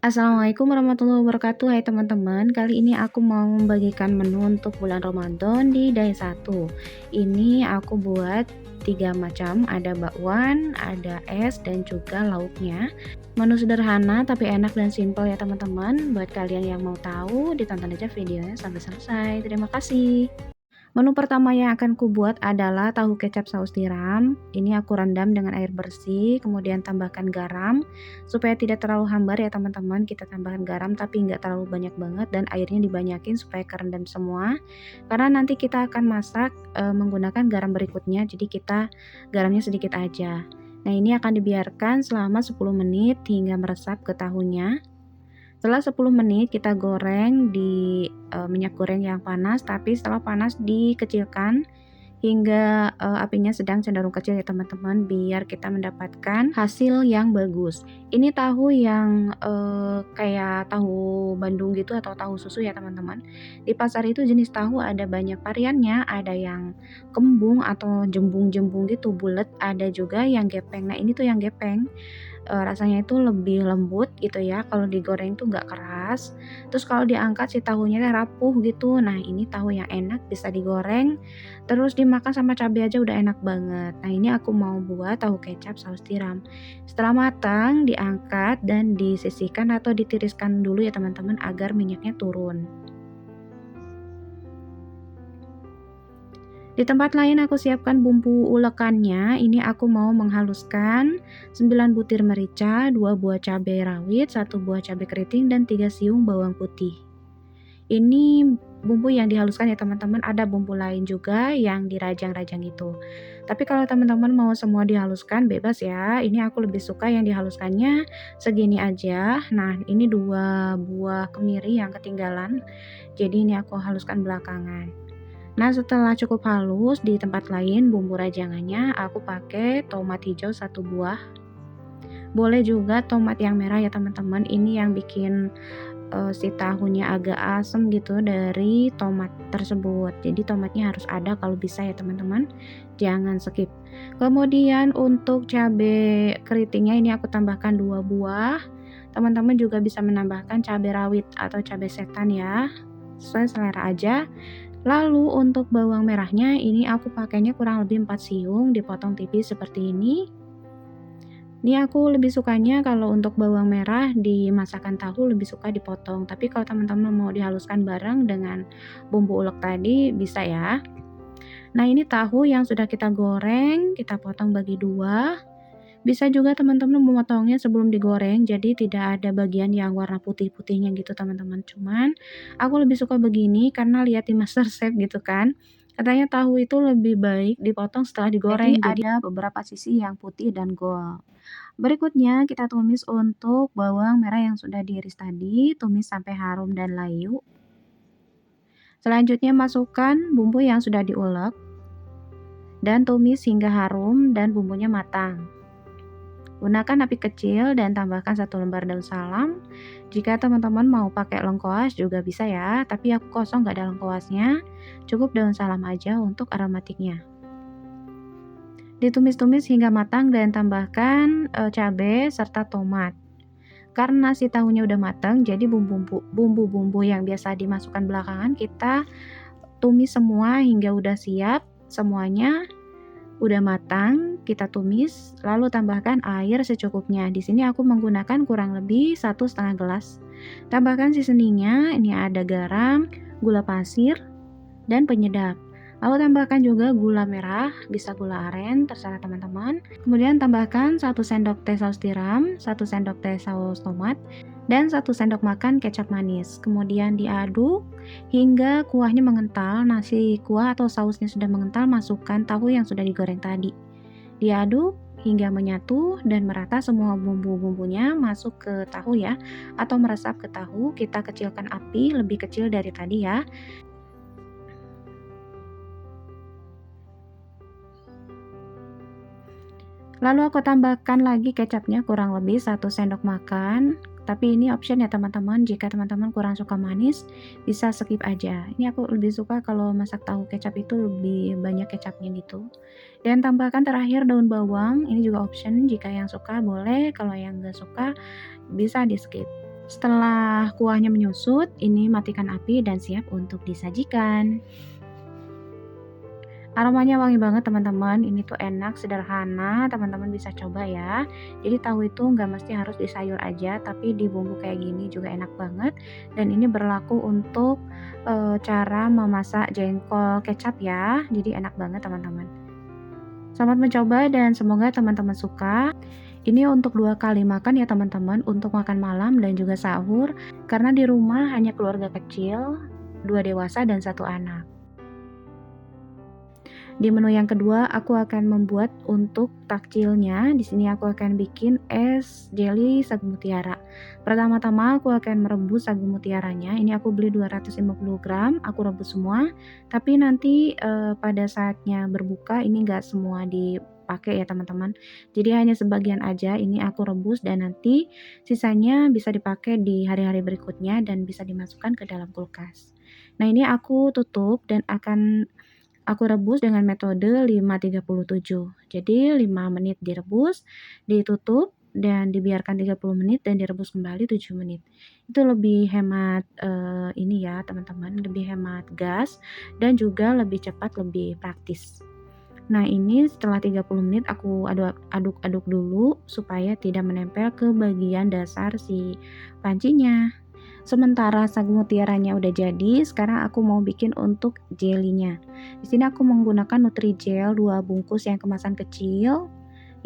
Assalamualaikum warahmatullahi wabarakatuh. Hai teman-teman, kali ini aku mau membagikan menu untuk bulan Ramadan di Day 1. Ini aku buat 3 macam, ada bakwan, ada es, dan juga lauknya. Menu sederhana tapi enak dan simpel ya teman-teman. Buat kalian yang mau tahu, ditonton aja videonya sampai selesai. Terima kasih. Menu pertama yang akan kubuat adalah tahu kecap saus tiram. Ini aku rendam dengan air bersih, kemudian tambahkan garam supaya tidak terlalu hambar ya teman-teman. Kita tambahkan garam tapi nggak terlalu banyak banget dan airnya dibanyakin supaya kerendam semua. Karena nanti kita akan masak menggunakan garam berikutnya, jadi kita garamnya sedikit aja. Nah, ini akan dibiarkan selama 10 menit hingga meresap ke tahunya. Setelah 10 menit kita goreng di minyak goreng yang panas, tapi setelah panas dikecilkan hingga apinya sedang cenderung kecil ya teman-teman, biar kita mendapatkan hasil yang bagus. Ini tahu yang kayak tahu Bandung gitu atau tahu susu ya teman-teman. Di pasar itu jenis tahu ada banyak variannya, ada yang kembung atau jembung-jembung gitu bulat, ada juga yang gepeng. Nah, ini tuh yang gepeng. Rasanya itu lebih lembut gitu ya, kalau digoreng tuh nggak keras, terus kalau diangkat si tahunya teh rapuh gitu. Nah, ini tahu yang enak bisa digoreng, terus dimakan sama cabai aja udah enak banget. Nah, ini aku mau buat tahu kecap saus tiram. Setelah matang, diangkat dan disisihkan atau ditiriskan dulu ya teman-teman agar minyaknya turun. Di tempat lain aku siapkan bumbu ulekannya. Ini aku mau menghaluskan 9 butir merica, 2 buah cabai rawit, 1 buah cabai keriting, dan 3 siung bawang putih. Ini bumbu yang dihaluskan ya teman-teman. Ada bumbu lain juga yang dirajang-rajang itu. Tapi kalau teman-teman mau semua dihaluskan bebas ya. Ini aku lebih suka yang dihaluskannya segini aja. Nah, ini 2 buah kemiri yang ketinggalan. Jadi ini aku haluskan belakangan. Nah, setelah cukup halus, di tempat lain bumbu rajangannya aku pakai tomat hijau 1 buah. Boleh juga tomat yang merah ya teman-teman. Ini yang bikin si tahunya agak asem gitu dari tomat tersebut. Jadi tomatnya harus ada kalau bisa ya teman-teman. Jangan skip. Kemudian untuk cabai keritingnya ini aku tambahkan 2 buah. Teman-teman juga bisa menambahkan cabai rawit atau cabai setan ya. Sesuai selera aja. Lalu untuk bawang merahnya ini aku pakainya kurang lebih 4 siung dipotong tipis seperti ini. Ini aku lebih sukanya kalau untuk bawang merah di masakan tahu lebih suka dipotong, tapi kalau teman-teman mau dihaluskan bareng dengan bumbu ulek tadi bisa ya. Nah, ini tahu yang sudah kita goreng, kita potong bagi 2. Bisa juga teman-teman memotongnya sebelum digoreng, jadi tidak ada bagian yang warna putih-putihnya gitu teman-teman. Cuman aku lebih suka begini karena lihat di MasterChef gitu kan. Katanya tahu itu lebih baik dipotong setelah digoreng, jadi ada beberapa sisi yang putih dan gold. Berikutnya kita tumis untuk bawang merah yang sudah diiris tadi, tumis sampai harum dan layu. Selanjutnya masukkan bumbu yang sudah diulek dan tumis hingga harum dan bumbunya matang. Gunakan api kecil dan tambahkan 1 lembar daun salam. Jika teman-teman mau pakai lengkoas juga bisa ya, tapi aku kosong gak ada lengkoasnya. Cukup daun salam aja untuk aromatiknya. Ditumis-tumis hingga matang dan tambahkan cabai serta tomat. Karena si tahunya udah matang, jadi bumbu-bumbu yang biasa dimasukkan belakangan kita tumis semua hingga udah siap semuanya. Udah matang, kita tumis, lalu tambahkan air secukupnya. Di sini aku menggunakan kurang lebih 1,5 gelas. Tambahkan seasoningnya, ini ada garam, gula pasir, dan penyedap. Lalu tambahkan juga gula merah, bisa gula aren, terserah teman-teman. Kemudian tambahkan 1 sendok teh saus tiram, 1 sendok teh saus tomat, dan 1 sendok makan kecap manis. Kemudian diaduk hingga kuahnya mengental. Nasi kuah atau sausnya sudah mengental, masukkan tahu yang sudah digoreng tadi. Diaduk hingga menyatu dan merata semua bumbu-bumbunya masuk ke tahu ya, atau meresap ke tahu. Kita kecilkan api lebih kecil dari tadi ya. Lalu aku tambahkan lagi kecapnya kurang lebih 1 sendok makan. Tapi ini option ya teman-teman, jika teman-teman kurang suka manis, bisa skip aja. Ini aku lebih suka kalau masak tahu kecap itu lebih banyak kecapnya gitu. Dan tambahkan terakhir daun bawang, ini juga option, jika yang suka boleh, kalau yang nggak suka bisa di skip. Setelah kuahnya menyusut, ini matikan api dan siap untuk disajikan. Aromanya wangi banget teman-teman, ini tuh enak, sederhana, teman-teman bisa coba ya. Jadi tahu itu nggak mesti harus di sayur aja, tapi di bumbu kayak gini juga enak banget. Dan ini berlaku untuk cara memasak jengkol kecap ya, jadi enak banget teman-teman. Selamat mencoba dan semoga teman-teman suka. Ini untuk 2 kali makan ya teman-teman, untuk makan malam dan juga sahur, karena di rumah hanya keluarga kecil, 2 dewasa dan 1 anak. Di menu yang kedua, aku akan membuat untuk takjilnya. Di sini aku akan bikin es jelly sagu mutiara. Pertama-tama aku akan merebus sagu mutiaranya. Ini aku beli 250 gram, aku rebus semua. Tapi nanti pada saatnya berbuka ini enggak semua dipakai ya teman-teman. Jadi hanya sebagian aja ini aku rebus dan nanti sisanya bisa dipakai di hari-hari berikutnya dan bisa dimasukkan ke dalam kulkas. Nah, ini aku tutup dan akan aku rebus dengan metode 5-37. Jadi 5 menit direbus, ditutup dan dibiarkan 30 menit dan direbus kembali 7 menit. Itu lebih hemat ini ya teman-teman, lebih hemat gas dan juga lebih cepat, lebih praktis. Nah, ini setelah 30 menit aku aduk-aduk dulu supaya tidak menempel ke bagian dasar si pancinya. Sementara sagu mutiaranya udah jadi, sekarang aku mau bikin untuk jelinya. Di sini aku menggunakan Nutrijel 2 bungkus yang kemasan kecil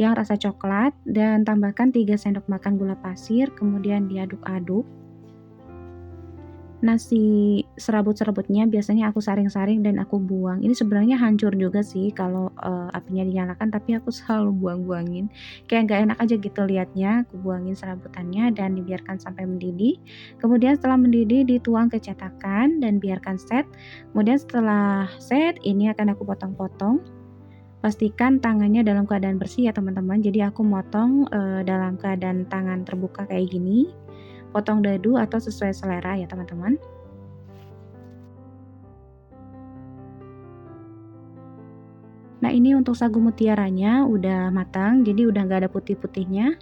yang rasa coklat dan tambahkan 3 sendok makan gula pasir, kemudian diaduk-aduk. Nasi serabut-serabutnya biasanya aku saring-saring dan aku buang. Ini sebenarnya hancur juga sih kalau apinya dinyalakan, tapi aku selalu buang-buangin. Kayak nggak enak aja gitu liatnya. Aku buangin serabutannya dan dibiarkan sampai mendidih. Kemudian setelah mendidih dituang ke cetakan dan biarkan set. Kemudian setelah set ini akan aku potong-potong. Pastikan tangannya dalam keadaan bersih ya teman-teman. Jadi aku motong dalam keadaan tangan terbuka kayak gini. Potong dadu atau sesuai selera ya teman-teman. Nah, ini untuk sagu mutiaranya udah matang, jadi udah nggak ada putih-putihnya.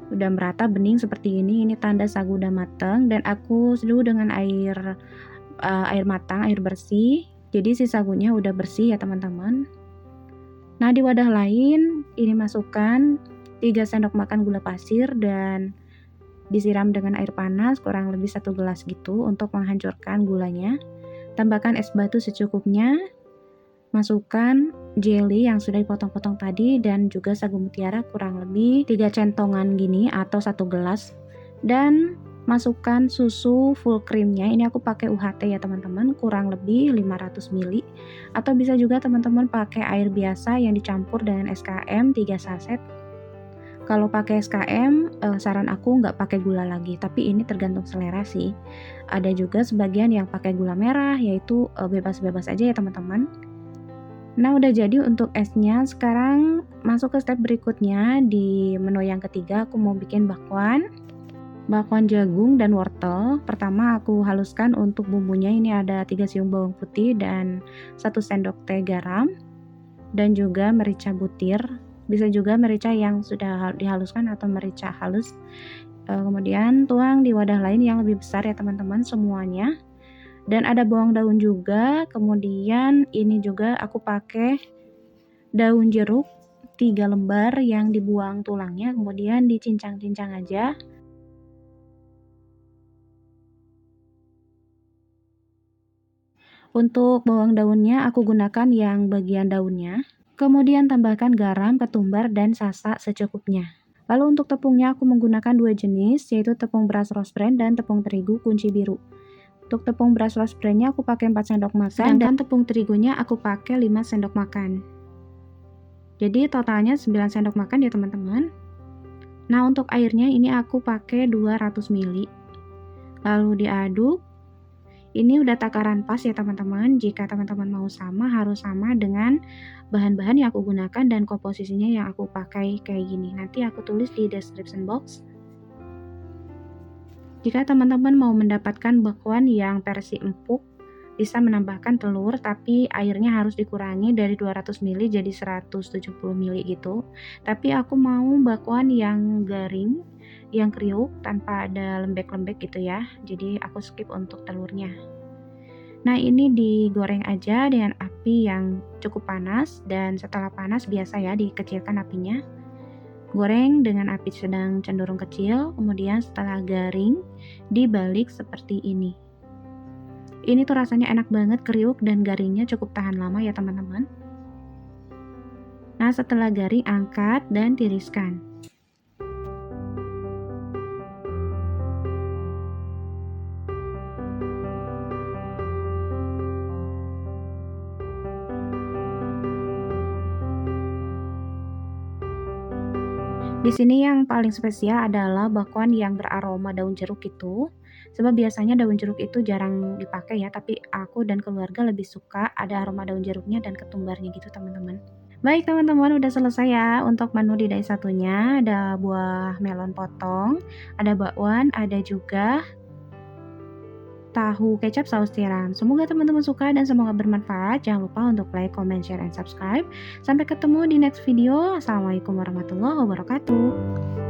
Udah merata bening seperti ini tanda sagu udah matang dan aku seduh dengan air matang, air bersih. Jadi si sagunya udah bersih ya teman-teman. Nah, di wadah lain ini masukkan 3 sendok makan gula pasir dan disiram dengan air panas kurang lebih 1 gelas gitu untuk menghancurkan gulanya. Tambahkan es batu secukupnya. Masukkan jelly yang sudah dipotong-potong tadi dan juga sagu mutiara kurang lebih 3 centongan gini atau 1 gelas. Dan masukkan susu full creamnya. Ini aku pakai UHT ya teman-teman, kurang lebih 500 ml. Atau bisa juga teman-teman pakai air biasa yang dicampur dengan SKM 3 saset. Kalau pakai SKM, saran aku nggak pakai gula lagi, tapi ini tergantung selera sih. Ada juga sebagian yang pakai gula merah, yaitu bebas-bebas aja ya teman-teman. Nah, udah jadi untuk esnya. Sekarang masuk ke step berikutnya. Di menu yang ketiga aku mau bikin bakwan jagung dan wortel. Pertama aku haluskan untuk bumbunya. Ini ada 3 siung bawang putih dan 1 sendok teh garam dan juga merica butir. Bisa juga merica yang sudah dihaluskan atau merica halus. Kemudian tuang di wadah lain yang lebih besar ya teman-teman semuanya. Dan ada bawang daun juga. Kemudian ini juga aku pakai daun jeruk 3 lembar yang dibuang tulangnya. Kemudian dicincang-cincang aja. Untuk bawang daunnya aku gunakan yang bagian daunnya. Kemudian tambahkan garam, ketumbar, dan sasak secukupnya. Lalu untuk tepungnya aku menggunakan 2 jenis, yaitu tepung beras rose bran dan tepung terigu kunci biru. Untuk tepung beras rose bran-nya aku pakai 4 sendok makan dan tepung terigunya aku pakai 5 sendok makan. Jadi totalnya 9 sendok makan ya teman-teman. Nah, untuk airnya ini aku pakai 200 ml. Lalu diaduk. Ini udah takaran pas ya teman-teman. Jika teman-teman mau sama, harus sama dengan bahan-bahan yang aku gunakan dan komposisinya yang aku pakai kayak gini. Nanti aku tulis di description box. Jika teman-teman mau mendapatkan bakwan yang versi empuk, bisa menambahkan telur, tapi airnya harus dikurangi dari 200 ml jadi 170 ml gitu. Tapi aku mau bakwan yang garing, yang kriuk tanpa ada lembek-lembek gitu ya. Jadi aku skip untuk telurnya. Nah, ini digoreng aja dengan api yang cukup panas, dan setelah panas biasa ya dikecilkan apinya. Goreng dengan api sedang cenderung kecil, kemudian setelah garing dibalik seperti ini. Ini tuh rasanya enak banget, kriuk dan garingnya cukup tahan lama ya teman-teman. Nah, setelah garing angkat dan tiriskan. Di sini yang paling spesial adalah bakwan yang beraroma daun jeruk itu. Sebab biasanya daun jeruk itu jarang dipakai ya, tapi aku dan keluarga lebih suka ada aroma daun jeruknya dan ketumbarnya gitu teman-teman. Baik teman-teman, udah selesai ya untuk menu di day satunya. Ada buah melon potong, ada bakwan, ada juga tahu kecap saus tiram. Semoga teman-teman suka dan semoga bermanfaat. Jangan lupa untuk like, comment, share, and subscribe. Sampai ketemu di next video. Assalamualaikum warahmatullahi wabarakatuh.